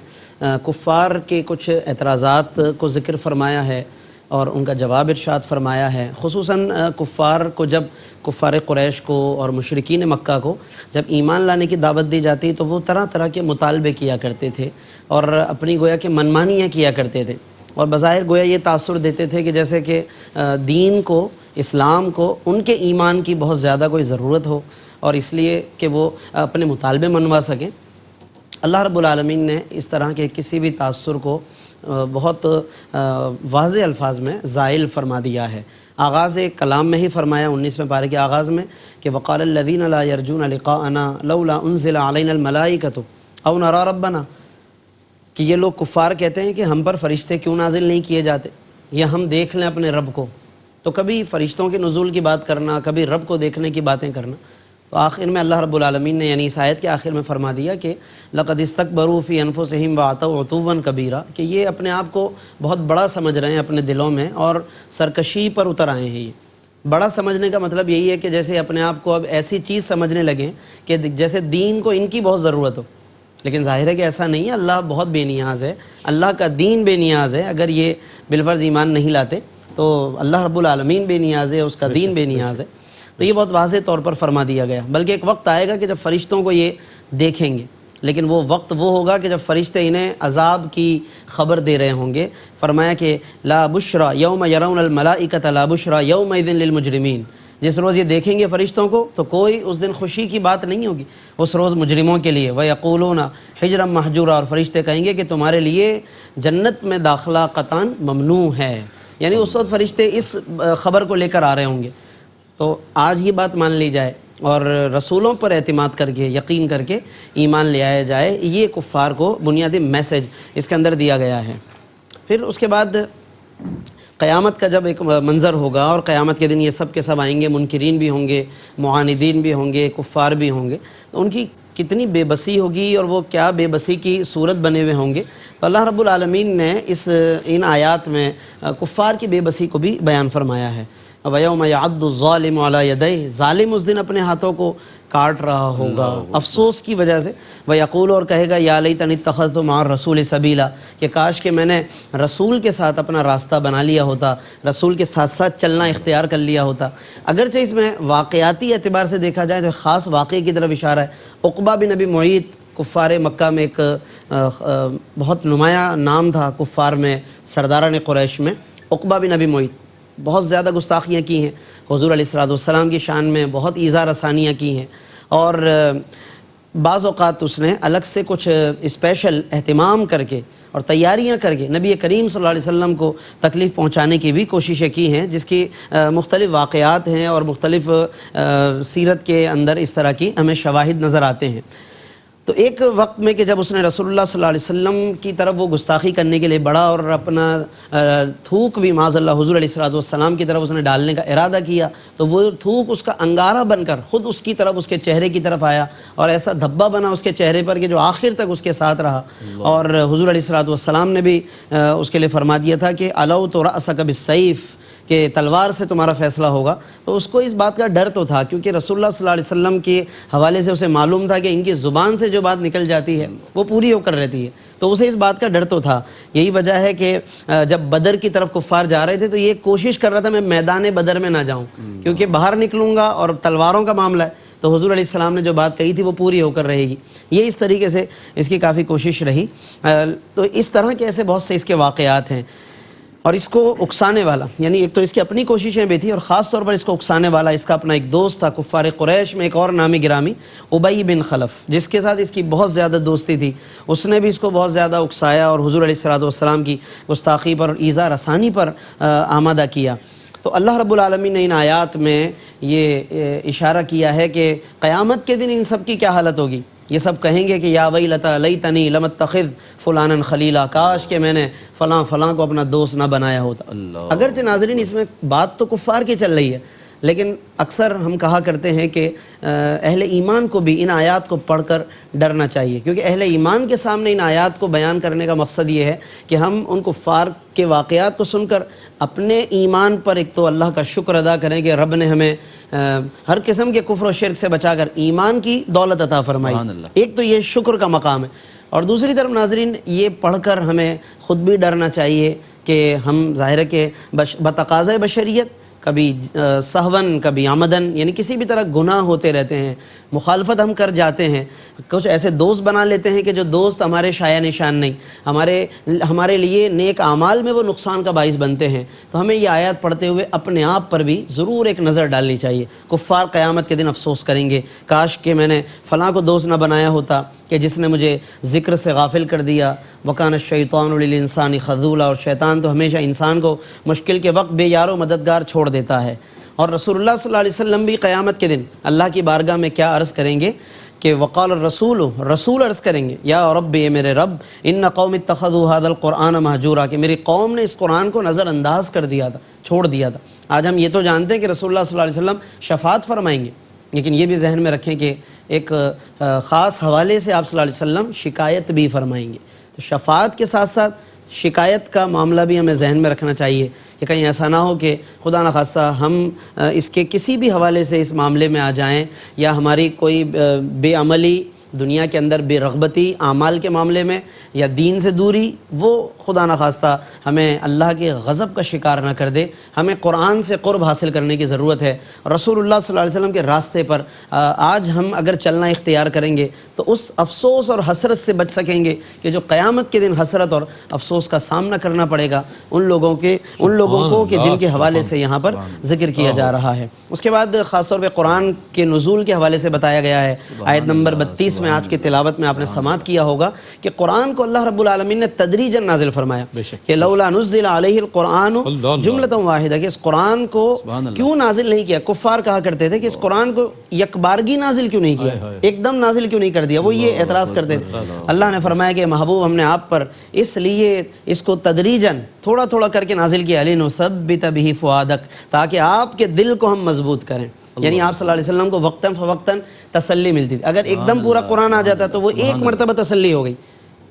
کفار کے کچھ اعتراضات کو ذکر فرمایا ہے اور ان کا جواب ارشاد فرمایا ہے۔ خصوصاً کفار کو، جب کفار قریش کو اور مشرکین مکہ کو جب ایمان لانے کی دعوت دی جاتی تو وہ طرح طرح کے مطالبے کیا کرتے تھے اور اپنی گویا کہ منمانیاں کیا کرتے تھے، اور بظاہر گویا یہ تاثر دیتے تھے کہ جیسے کہ دین کو، اسلام کو ان کے ایمان کی بہت زیادہ کوئی ضرورت ہو، اور اس لیے کہ وہ اپنے مطالبے منوا سکیں۔ اللہ رب العالمین نے اس طرح کے کسی بھی تاثر کو بہت واضح الفاظ میں زائل فرما دیا ہے۔ آغاز کلام میں ہی فرمایا 19ویں پارے کے آغاز میں کہ وقال الذین لا یرجون لقاءنا لولا انزل علینا الملائکۃ او نری ربنا، کہ یہ لوگ کفار کہتے ہیں کہ ہم پر فرشتے کیوں نازل نہیں کیے جاتے یا ہم دیکھ لیں اپنے رب کو۔ تو کبھی فرشتوں کے نزول کی بات کرنا، کبھی رب کو دیکھنے کی باتیں کرنا، تو آخر میں اللہ رب العالمین نے یعنی اس آیت کے آخر میں فرما دیا کہ لقد استکبروا فی انفسہم وعتوا عتوا کبیرا، کہ یہ اپنے آپ کو بہت بڑا سمجھ رہے ہیں اپنے دلوں میں اور سرکشی پر اتر آئے ہیں۔ یہ بڑا سمجھنے کا مطلب یہی ہے کہ جیسے اپنے آپ کو اب ایسی چیز سمجھنے لگیں کہ جیسے دین کو ان کی بہت ضرورت ہو، لیکن ظاہر ہے کہ ایسا نہیں ہے۔ اللہ بہت بے نیاز ہے، اللہ کا دین بے نیاز ہے۔ اگر یہ بالفرض ایمان نہیں لاتے تو اللہ رب العالمین بے نیاز ہے، اس کا دین بے نیاز ہے۔ تو یہ بہت واضح طور پر فرما دیا گیا، بلکہ ایک وقت آئے گا کہ جب فرشتوں کو یہ دیکھیں گے، لیکن وہ وقت وہ ہوگا کہ جب فرشتے انہیں عذاب کی خبر دے رہے ہوں گے۔ فرمایا کہ لا بشرا یوم یرون الملائکۃ لا بشرا یومئذ للمجرمین، جس روز یہ دیکھیں گے فرشتوں کو تو کوئی اس دن خوشی کی بات نہیں ہوگی اس روز مجرموں کے لیے۔ وَيَقُولُونَ حِجْرًا مَحْجُورًا، اور فرشتے کہیں گے کہ تمہارے لیے جنت میں داخلہ قطعاً ممنوع ہے، یعنی اس وقت فرشتے اس خبر کو لے کر آ رہے ہوں گے۔ تو آج یہ بات مان لی جائے اور رسولوں پر اعتماد کر کے، یقین کر کے ایمان لے آیا جائے، یہ کفار کو بنیادی میسج اس کے اندر دیا گیا ہے۔ پھر اس کے بعد قیامت کا جب ایک منظر ہوگا، اور قیامت کے دن یہ سب کے سب آئیں گے، منکرین بھی ہوں گے، معاندین بھی ہوں گے، کفار بھی ہوں گے، تو ان کی کتنی بے بسی ہوگی اور وہ کیا بے بسی کی صورت بنے ہوئے ہوں گے۔ تو اللہ رب العالمین نے ان آیات میں کفار کی بے بسی کو بھی بیان فرمایا ہے۔ وَيَوْمَ يَعَضُّ الظَّالِمُ عَلَى يَدَيْهِ، ظالم اس دن اپنے ہاتھوں کو کاٹ رہا ہوگا افسوس کی وجہ سے۔ وَيَقُولُ، اور کہے گا یا لیتنی اتخذت مع الرسول سبیلا، کہ کاش کہ میں نے رسول کے ساتھ اپنا راستہ بنا لیا ہوتا، رسول کے ساتھ ساتھ چلنا اختیار کر لیا ہوتا۔ اگرچہ اس میں واقعاتی اعتبار سے دیکھا جائے تو خاص واقعے کی طرف اشارہ ہے۔ عقبہ بن ابی معیط کفار مکہ میں ایک بہت نمایاں نام تھا، کفار میں سرداران قریش میں عقبہ بن ابی معیط، بہت زیادہ گستاخیاں کی ہیں، حضور علیہ الصلوۃ والسلام کی شان میں بہت ایذا رسانیاں کی ہیں، اور بعض اوقات اس نے الگ سے کچھ اسپیشل اہتمام کر کے اور تیاریاں کر کے نبی کریم صلی اللہ علیہ وسلم کو تکلیف پہنچانے کی بھی کوششیں کی ہیں، جس کی مختلف واقعات ہیں اور مختلف سیرت کے اندر اس طرح کی ہمیں شواہد نظر آتے ہیں۔ تو ایک وقت میں کہ جب اس نے رسول اللہ صلی اللہ علیہ وسلم کی طرف وہ گستاخی کرنے کے لیے بڑا اور اپنا تھوک بھی معاذ اللہ حضور علیہ السلام کی طرف اس نے ڈالنے کا ارادہ کیا، تو وہ تھوک اس کا انگارہ بن کر خود اس کی طرف، اس کے چہرے کی طرف آیا اور ایسا دھبا بنا اس کے چہرے پر کہ جو آخر تک اس کے ساتھ رہا۔ اور حضور علیہ السلام نے بھی اس کے لیے فرما دیا تھا کہ علوت رأسک بالسیف، کہ تلوار سے تمہارا فیصلہ ہوگا۔ تو اس کو اس بات کا ڈر تو تھا، کیونکہ رسول اللہ صلی اللہ علیہ وسلم کے حوالے سے اسے معلوم تھا کہ ان کی زبان سے جو بات نکل جاتی ہے وہ پوری ہو کر رہتی ہے، تو اسے اس بات کا ڈر تو تھا۔ یہی وجہ ہے کہ جب بدر کی طرف کفار جا رہے تھے تو یہ کوشش کر رہا تھا میں میدان بدر میں نہ جاؤں، کیونکہ باہر نکلوں گا اور تلواروں کا معاملہ ہے تو حضور علیہ السلام نے جو بات کہی تھی وہ پوری ہو کر رہے گی۔ یہ اس طریقے سے اس کی کافی کوشش رہی۔ تو اس طرح کے ایسے بہت سے اس کے واقعات ہیں، اور اس کو اکسانے والا، یعنی ایک تو اس کی اپنی کوششیں بھی تھی اور خاص طور پر اس کو اکسانے والا اس کا اپنا ایک دوست تھا کفار قریش میں، ایک اور نامی گرامی ابی بن خلف، جس کے ساتھ اس کی بہت زیادہ دوستی تھی۔ اس نے بھی اس کو بہت زیادہ اکسایا اور حضور علیہ السلام کی گستاخی پر اور ایذا رسانی پر آمادہ کیا۔ تو اللہ رب العالمین نے ان آیات میں یہ اشارہ کیا ہے کہ قیامت کے دن ان سب کی کیا حالت ہوگی۔ یہ سب کہیں گے کہ یا ویلتا لیتنی لم اتخذ فلانا خلیلا، کاش کہ میں نے فلاں کو اپنا دوست نہ بنایا ہوتا۔ اگرچہ ناظرین اس میں بات تو کفار کی چل رہی ہے، لیکن اکثر ہم کہا کرتے ہیں کہ اہل ایمان کو بھی ان آیات کو پڑھ کر ڈرنا چاہیے، کیونکہ اہل ایمان کے سامنے ان آیات کو بیان کرنے کا مقصد یہ ہے کہ ہم ان کفار کے واقعات کو سن کر اپنے ایمان پر ایک تو اللہ کا شکر ادا کریں کہ رب نے ہمیں ہر قسم کے کفر و شرک سے بچا کر ایمان کی دولت عطا فرمائی۔ ایک تو یہ شکر کا مقام ہے، اور دوسری طرف ناظرین یہ پڑھ کر ہمیں خود بھی ڈرنا چاہیے کہ ہم ظاہر ہے کہ بتقاضۂ بشریت کبھی سہون کبھی آمدن، یعنی کسی بھی طرح گناہ ہوتے رہتے ہیں، مخالفت ہم کر جاتے ہیں، کچھ ایسے دوست بنا لیتے ہیں کہ جو دوست ہمارے شایع نشان نہیں، ہمارے لیے نیک اعمال میں وہ نقصان کا باعث بنتے ہیں۔ تو ہمیں یہ آیات پڑھتے ہوئے اپنے آپ پر بھی ضرور ایک نظر ڈالنی چاہیے۔ کفار قیامت کے دن افسوس کریں گے، کاش کہ میں نے فلاں کو دوست نہ بنایا ہوتا کہ جس نے مجھے ذکر سے غافل کر دیا۔ وَكَانَ الشَّيْطَانُ لِلْإِنسَانِ خَذُولًا، اور شیطان تو ہمیشہ انسان کو مشکل کے وقت بے یار و مددگار چھوڑ دیتا ہے۔ اور رسول اللہ صلی اللہ علیہ وسلم بھی قیامت کے دن اللہ کی بارگاہ میں کیا عرض کریں گے کہ وقال الرسول، رسول عرض کریں گے یا رب، اے میرے رب، ان قوم اتخذوا هذا القرآن مہجورا، کہ میری قوم نے اس قرآن کو نظر انداز کر دیا تھا، چھوڑ دیا تھا۔ آج ہم یہ تو جانتے ہیں کہ رسول اللہ صلی اللہ علیہ وسلم شفاعت فرمائیں گے، لیکن یہ بھی ذہن میں رکھیں کہ ایک خاص حوالے سے آپ صلی اللہ علیہ وسلم شکایت بھی فرمائیں گے۔ تو شفاعت کے ساتھ ساتھ شکایت کا معاملہ بھی ہمیں ذہن میں رکھنا چاہیے کہ کہیں ایسا نہ ہو کہ خدا نخواستہ ہم اس کے کسی بھی حوالے سے اس معاملے میں آ جائیں، یا ہماری کوئی بے عملی دنیا کے اندر بے رغبتی اعمال کے معاملے میں یا دین سے دوری، وہ خدا نخواستہ ہمیں اللہ کے غضب کا شکار نہ کر دے۔ ہمیں قرآن سے قرب حاصل کرنے کی ضرورت ہے۔ رسول اللہ صلی اللہ علیہ وسلم کے راستے پر آج ہم اگر چلنا اختیار کریں گے تو اس افسوس اور حسرت سے بچ سکیں گے کہ جو قیامت کے دن حسرت اور افسوس کا سامنا کرنا پڑے گا ان لوگوں کو کہ جن کے حوالے سے یہاں پر ذکر کیا جا رہا ہے۔ اس کے بعد خاص طور پہ قرآن کے نزول کے حوالے سے بتایا گیا ہے۔ آیت نمبر 32 میں آج کی تلاوت میں آپ نے سماعت کیا ہوگا کہ قرآن کو اللہ رب العالمین نے تدریجاً نازل فرمایا کہ لولا نزل علیہ القرآن جملۃ واحدہ، کہ اس قرآن کو کیوں نازل نہیں کیا۔ کفار کہا کرتے تھے کہ اس قرآن کو یکبارگی نازل کیوں نہیں کیا، ایک دم نازل کیوں نہیں کر دیا، وہ یہ اعتراض کرتے تھے۔ اللہ نے فرمایا کہ محبوب ہم نے آپ پر اس لیے اس کو تدریجاً تھوڑا تھوڑا کر کے نازل کیا، لنثبت بہ فؤادک، تاکہ آپ کے دل کو ہم مضبوط کریں۔ یعنی آپ صلی اللہ علیہ وسلم کو وقتاً فوقتاً تسلی ملتی تھی۔ اگر ایک دم پورا قرآن آ جاتا تو وہ ایک مرتبہ تسلی ہو گئی۔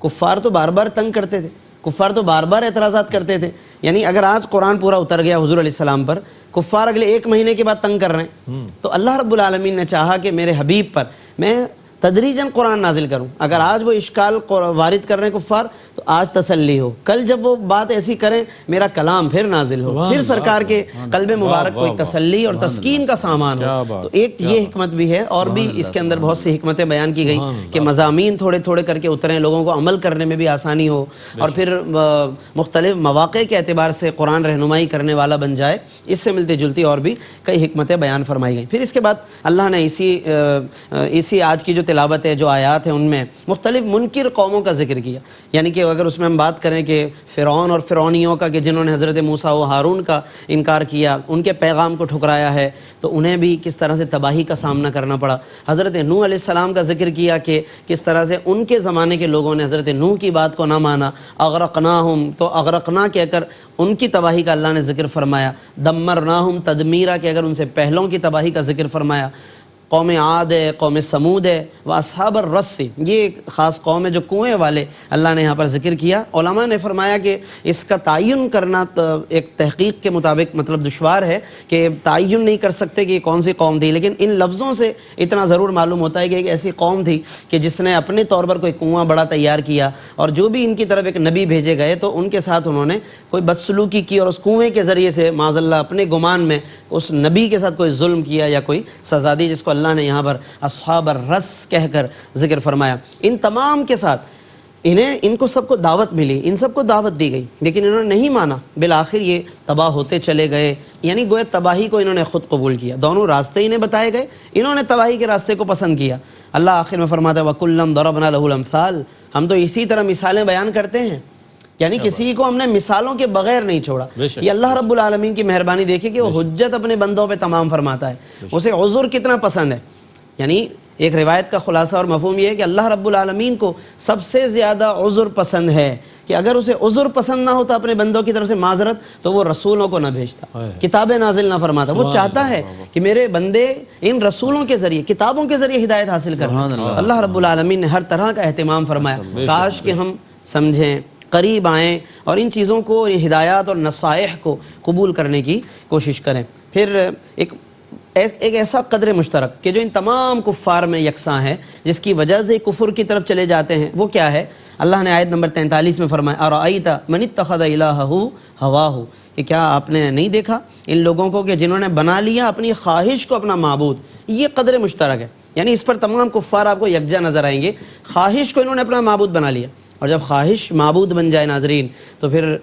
کفار تو بار بار تنگ کرتے تھے، کفار تو بار بار اعتراضات کرتے تھے۔ یعنی اگر آج قرآن پورا اتر گیا حضور علیہ السلام پر، کفار اگلے ایک مہینے کے بعد تنگ کر رہے ہیں، تو اللہ رب العالمین نے چاہا کہ میرے حبیب پر میں تدریجاً قرآن نازل کروں۔ اگر آج وہ اشکال وارد کر رہے ہیں کفار تو آج تسلی ہو، کل جب وہ بات ایسی کریں میرا کلام پھر نازل ہو، پھر سرکار کے قلب مبارک کو ایک تسلی اور تسکین کا سامان ہو۔ تو ایک یہ حکمت بھی ہے، اور بھی اس کے اندر بہت سی حکمتیں بیان کی گئیں کہ مضامین تھوڑے تھوڑے کر کے اتریں، لوگوں کو عمل کرنے میں بھی آسانی ہو، اور پھر مختلف مواقع کے اعتبار سے قرآن رہنمائی کرنے والا بن جائے۔ اس سے ملتی جلتی اور بھی کئی حکمتیں بیان فرمائی گئیں۔ پھر اس کے بعد اللہ نے اسی آج کی جو تلاوت ہے، جو آیات ہیں، ان میں مختلف منکر قوموں کا ذکر کیا. یعنی کہ اگر اس میں ہم بات کریں کہ فرعون اور فرعونیوں کا، کہ جنہوں نے حضرت موسیٰ و ہارون کا انکار کیا، ان کے پیغام کو ٹھکرایا ہے، تو انہیں بھی کس طرح سے تباہی کا سامنا کرنا پڑا. حضرت نوح علیہ السلام کا ذکر کیا کہ کس طرح سے ان کے زمانے کے لوگوں نے حضرت نوح کی بات کو نہ مانا. اغرقناہم، تو اغرقنا کہہ کر ان کی تباہی کا اللہ نے ذکر فرمایا. دمرناہم تدمیرا، کہ اگر ان سے پہلوں کی تباہی کا ذکر فرمایا. قوم عاد ہے، قوم سمود ہے، و اصحاب الرس، یہ ایک خاص قوم ہے جو کنویں والے اللہ نے یہاں پر ذکر کیا. علماء نے فرمایا کہ اس کا تعین کرنا ایک تحقیق کے مطابق مطلب دشوار ہے، کہ تعین نہیں کر سکتے کہ یہ کون سی قوم تھی، لیکن ان لفظوں سے اتنا ضرور معلوم ہوتا ہے کہ ایک ایسی قوم تھی کہ جس نے اپنے طور پر کوئی کنواں بڑا تیار کیا، اور جو بھی ان کی طرف ایک نبی بھیجے گئے تو ان کے ساتھ انہوں نے کوئی بدسلوکی کی، اور اس کنویں کے ذریعے سے معاذ اللہ اپنے گمان میں اس نبی کے ساتھ کوئی ظلم کیا یا کوئی سزا دی، جس کو اللہ نے یہاں پر اصحاب الرس کہہ کر ذکر فرمایا. ان تمام کے ساتھ ان کو سب کو دعوت ملی، ان سب کو دعوت دی گئی، لیکن انہوں نے نہیں مانا. بالآخر یہ تباہ ہوتے چلے گئے، یعنی گویا تباہی کو انہوں نے خود قبول کیا. دونوں راستے انہیں بتائے گئے، انہوں نے تباہی کے راستے کو پسند کیا. اللہ آخر میں فرماتا ہے وَكُلًّا ضَرَبْنَا لَهُ الْأَمْثَالَ، ہم تو اسی طرح مثالیں بیان کرتے ہیں، یعنی کسی کو ہم نے مثالوں کے بغیر نہیں چھوڑا. یہ اللہ رب العالمین کی مہربانی دیکھیں کہ وہ حجت اپنے بندوں پہ تمام فرماتا ہے. اسے عذر کتنا پسند ہے. یعنی ایک روایت کا خلاصہ اور مفہوم یہ ہے کہ اللہ رب العالمین کو سب سے زیادہ عذر پسند ہے، کہ اگر اسے عذر پسند نہ ہوتا اپنے بندوں کی طرف سے معذرت، تو وہ رسولوں کو نہ بھیجتا، کتابیں نازل نہ فرماتا. وہ چاہتا ہے کہ میرے بندے ان رسولوں کے ذریعے، کتابوں کے ذریعے ہدایت حاصل کریں. اللہ رب العالمین نے ہر طرح کا اہتمام فرمایا. کاش کہ ہم سمجھیں، قریب آئیں اور ان چیزوں کو، ہدایات اور نصائح کو قبول کرنے کی کوشش کریں. پھر ایک ایسا قدر مشترک کہ جو ان تمام کفار میں یکساں ہے، جس کی وجہ سے کفر کی طرف چلے جاتے ہیں، وہ کیا ہے؟ اللہ نے آیت نمبر 43 میں فرمایا ارأیت من اتخذ الہہ ہواہ، کہ کیا آپ نے نہیں دیکھا ان لوگوں کو کہ جنہوں نے بنا لیا اپنی خواہش کو اپنا معبود. یہ قدر مشترک ہے، یعنی اس پر تمام کفار آپ کو یکجا نظر آئیں گے. خواہش کو انہوں نے اپنا معبود بنا لیا، اور جب خواہش معبود بن جائے ناظرین، تو پھر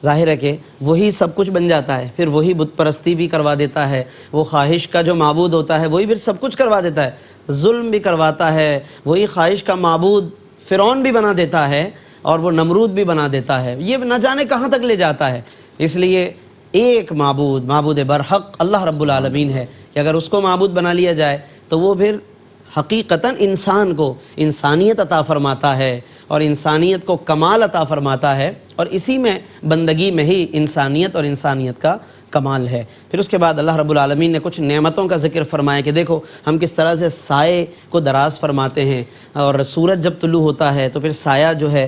ظاہر ہے کہ وہی سب کچھ بن جاتا ہے. پھر وہی بت پرستی بھی کروا دیتا ہے، وہ خواہش کا جو معبود ہوتا ہے وہی پھر سب کچھ کروا دیتا ہے، ظلم بھی کرواتا ہے. وہی خواہش کا معبود فرعون بھی بنا دیتا ہے، اور وہ نمرود بھی بنا دیتا ہے. یہ نہ جانے کہاں تک لے جاتا ہے. اس لیے ایک معبود برحق اللہ رب العالمین ہے، کہ اگر اس کو معبود بنا لیا جائے تو وہ پھر حقیقتاً انسان کو انسانیت عطا فرماتا ہے، اور انسانیت کو کمال عطا فرماتا ہے، اور اسی میں بندگی میں ہی انسانیت اور انسانیت کا کمال ہے. پھر اس کے بعد اللہ رب العالمین نے کچھ نعمتوں کا ذکر فرمایا کہ دیکھو ہم کس طرح سے سائے کو دراز فرماتے ہیں، اور سورج جب طلوع ہوتا ہے تو پھر سایہ جو ہے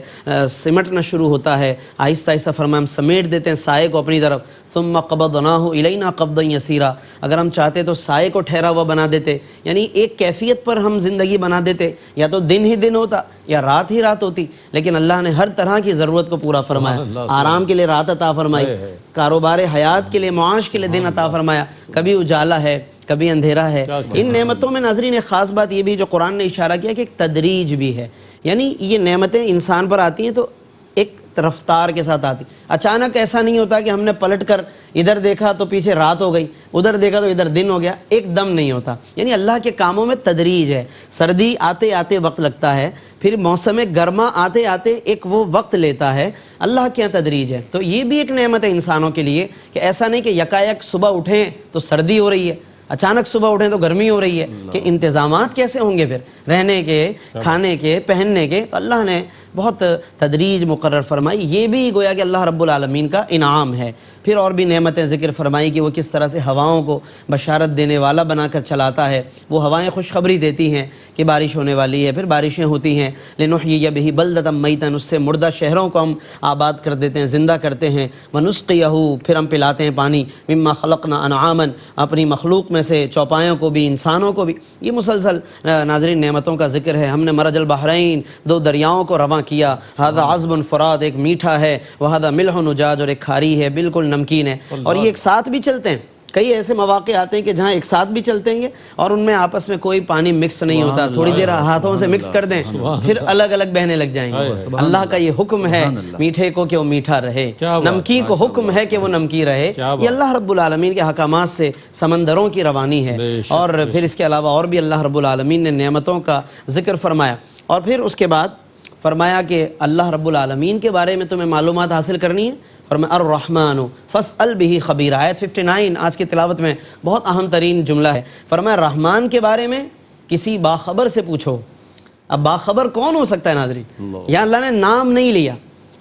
سمٹنا شروع ہوتا ہے. آہستہ آہستہ فرمایا ہم سمیٹ دیتے ہیں سائے کو اپنی طرف. ثم قبضناہ الینا قبضا یسیرا، اگر ہم چاہتے تو سائے کو ٹھہرا ہوا بنا دیتے، یعنی ایک کیفیت پر ہم زندگی بنا دیتے، یا تو دن ہی دن ہوتا یا رات ہی رات ہوتی. لیکن اللہ نے ہر طرح کی ضرورت کو پورا فرمایا. آرام کے لیے رات عطا فرمائی، کاروبار حیات کے لیے، معاش کے لیے دن عطا فرمایا. کبھی اجالا ہے، کبھی اندھیرا ہے. ان نعمتوں میں ناظرین ایک خاص بات یہ بھی جو قرآن نے اشارہ کیا کہ ایک تدریج بھی ہے. یعنی یہ نعمتیں انسان پر آتی ہیں تو ایک رفتار کے ساتھ آتی. اچانک ایسا نہیں ہوتا کہ ہم نے پلٹ کر ادھر دیکھا تو پیچھے رات ہو گئی، ادھر دیکھا تو ادھر دن ہو گیا، ایک دم نہیں ہوتا. یعنی اللہ کے کاموں میں تدریج ہے. سردی آتے آتے وقت لگتا ہے، پھر موسم گرما آتے آتے ایک وہ وقت لیتا ہے. اللہ کے یہاں تدریج ہے. تو یہ بھی ایک نعمت ہے انسانوں کے لیے کہ ایسا نہیں کہ یکایک صبح اٹھیں تو سردی ہو رہی ہے، اچانک صبح اٹھیں تو گرمی ہو رہی ہے. کہ انتظامات کیسے ہوں گے پھر رہنے کے، کھانے کے، پہننے کے؟ تو اللہ نے بہت تدریج مقرر فرمائی. یہ بھی گویا کہ اللہ رب العالمین کا انعام ہے. پھر اور بھی نعمتیں ذکر فرمائی کہ وہ کس طرح سے ہواؤں کو بشارت دینے والا بنا کر چلاتا ہے. وہ ہوائیں خوشخبری دیتی ہیں کہ بارش ہونے والی ہے، پھر بارشیں ہوتی ہیں. لنحیی بہ بلدۃ میتا، اس سے مردہ شہروں کو ہم آباد کر دیتے ہیں، زندہ کرتے ہیں. ونسقیہ، پھر ہم پلاتے ہیں پانی. مما خلقنا انعاما، اپنی مخلوق میں سے چوپایوں کو بھی، انسانوں کو بھی. یہ مسلسل ناظرین نعمتوں کا ذکر ہے. ہم نے مرج البحرین، دو دریاؤں کو رواں کیا. ھذا عذب فرات، ایک میٹھا ہے، وھذا ملح نجاج، اور ایک کھاری ہے بالکل نمکین ہے. اور یہ ایک ساتھ بھی چلتے ہیں. کئی ایسے مواقع آتے ہیں کہ جہاں ایک ساتھ بھی چلتے ہیں اور ان میں آپس میں کوئی پانی مکس نہیں ہوتا، تھوڑی دیر ہاتھوں سے مکس کر دیں پھر الگ الگ بہنے لگ جائیں گے۔ اللہ کا یہ حکم ہے میٹھے کو کہ وہ میٹھا رہے، نمکین کو حکم ہے کہ وہ نمکی رہے۔ یہ اللہ رب العالمین کے احکامات سے سمندروں کی روانی ہے۔ اور پھر اس کے علاوہ اور بھی اللہ رب العالمین نے نعمتوں کا ذکر فرمایا، اور پھر اس کے بعد فرمایا کہ اللہ رب العالمین کے بارے میں تمہیں معلومات حاصل کرنی ہے، فرمایا الرحمن فاسأل بہ خبیرا۔ آیت 59 آج کی تلاوت میں بہت اہم ترین جملہ ہے۔ فرمایا رحمان کے بارے میں کسی باخبر سے پوچھو۔ اب باخبر کون ہو سکتا ہے ناظرین؟ یہاں اللہ نے نام نہیں لیا،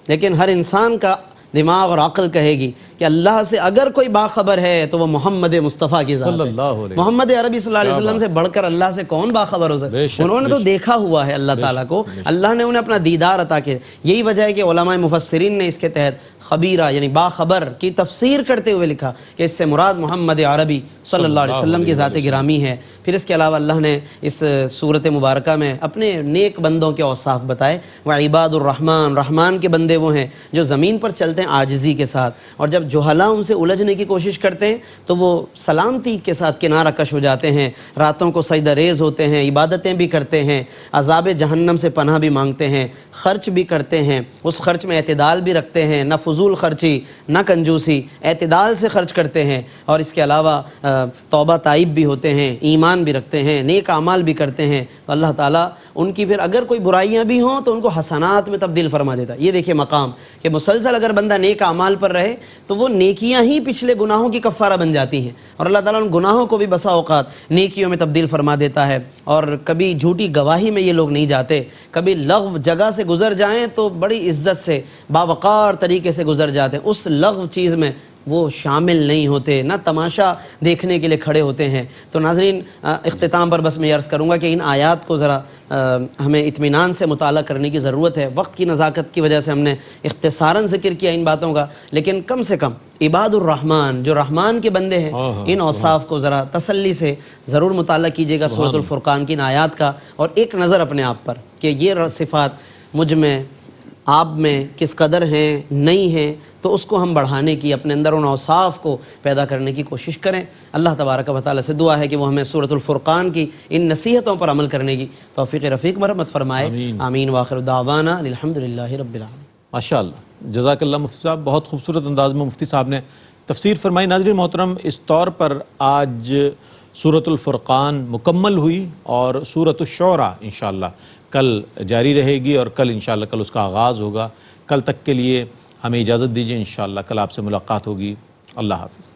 لیکن ہر انسان کا دماغ اور عقل کہے گی کہ اللہ سے اگر کوئی باخبر ہے تو وہ محمد مصطفیٰ کی ذات ہے۔ محمد عربی صلی اللہ علیہ وسلم سے بڑھ کر اللہ سے کون باخبر ہو سکتا ہے؟ انہوں نے تو دیکھا ہوا ہے اللہ تعالیٰ کو، اللہ نے انہیں اپنا دیدار عطا کیا۔ یہی وجہ ہے کہ علماء مفسرین نے اس کے تحت خبیرہ یعنی باخبر کی تفسیر کرتے ہوئے لکھا کہ اس سے مراد محمد عربی صلی اللہ علیہ وسلم کی ذات گرامی ہے۔ پھر اس کے علاوہ اللہ نے اس سورت مبارکہ میں اپنے نیک بندوں کے اوصاف بتائے۔ وعباد الرحمن، رحمان کے بندے وہ ہیں جو زمین پر چلتے ہیں عاجزی کے ساتھ، اور جب جہلا ان سے الجھنے کی کوشش کرتے ہیں تو وہ سلامتی کے ساتھ کنارہ کش ہو جاتے ہیں، راتوں کو سجدہ ریز ہوتے ہیں، عبادتیں بھی کرتے ہیں، عذاب جہنم سے پناہ بھی مانگتے ہیں، خرچ بھی کرتے ہیں، اس خرچ میں اعتدال بھی رکھتے ہیں، نہ فضول خرچی نہ کنجوسی، اعتدال سے خرچ کرتے ہیں، اور اس کے علاوہ توبہ تائب بھی ہوتے ہیں، ایمان بھی رکھتے ہیں، نیک اعمال بھی کرتے ہیں، تو اللہ تعالیٰ ان کی پھر اگر کوئی برائیاں بھی ہوں تو ان کو حسنات میں تبدیل فرما دیتا ہے۔ یہ دیکھیے مقام کہ مسلسل اگر بندہ نیک اعمال پر رہے تو وہ نیکیاں ہی پچھلے گناہوں کی کفارہ بن جاتی ہیں، اور اللہ تعالیٰ ان گناہوں کو بھی بسا اوقات نیکیوں میں تبدیل فرما دیتا ہے۔ اور کبھی جھوٹی گواہی میں یہ لوگ نہیں جاتے، کبھی لغو جگہ سے گزر جائیں تو بڑی عزت سے باوقار طریقے سے گزر جاتے ہیں، اس لغو چیز میں وہ شامل نہیں ہوتے، نہ تماشا دیکھنے کے لیے کھڑے ہوتے ہیں۔ تو ناظرین اختتام پر بس میں عرض کروں گا کہ ان آیات کو ذرا ہمیں اطمینان سے مطالعہ کرنے کی ضرورت ہے۔ وقت کی نزاکت کی وجہ سے ہم نے اختصاراً ذکر کیا ان باتوں کا، لیکن کم سے کم عباد الرحمن جو رحمان کے بندے ہیں ان اوصاف کو ذرا تسلی سے ضرور مطالعہ کیجیے گا سورۃ الفرقان کی ان آیات کا، اور ایک نظر اپنے آپ پر کہ یہ صفات مجھ میں آپ میں کس قدر ہیں نہیں ہیں، تو اس کو ہم بڑھانے کی، اپنے اندر ان اوصاف کو پیدا کرنے کی کوشش کریں۔ اللہ تبارک و تعالیٰ سے دعا ہے کہ وہ ہمیں سورۃ الفرقان کی ان نصیحتوں پر عمل کرنے کی توفیق رفیق مرحمت فرمائے۔ آمین وآخر دعوانا الحمدللہ رب العالمین۔ ماشاءاللہ، جزاک اللہ مفتی صاحب، بہت خوبصورت انداز میں مفتی صاحب نے تفسیر فرمائی۔ ناظرین محترم، اس طور پر آج سورۃ الفرقان مکمل ہوئی، اور سورۃ الشعراء انشاءاللہ کل جاری رہے گی، اور کل انشاءاللہ کل اس کا آغاز ہوگا۔ کل تک کے لیے ہمیں اجازت دیجیے، انشاءاللہ کل آپ سے ملاقات ہوگی۔ اللہ حافظ۔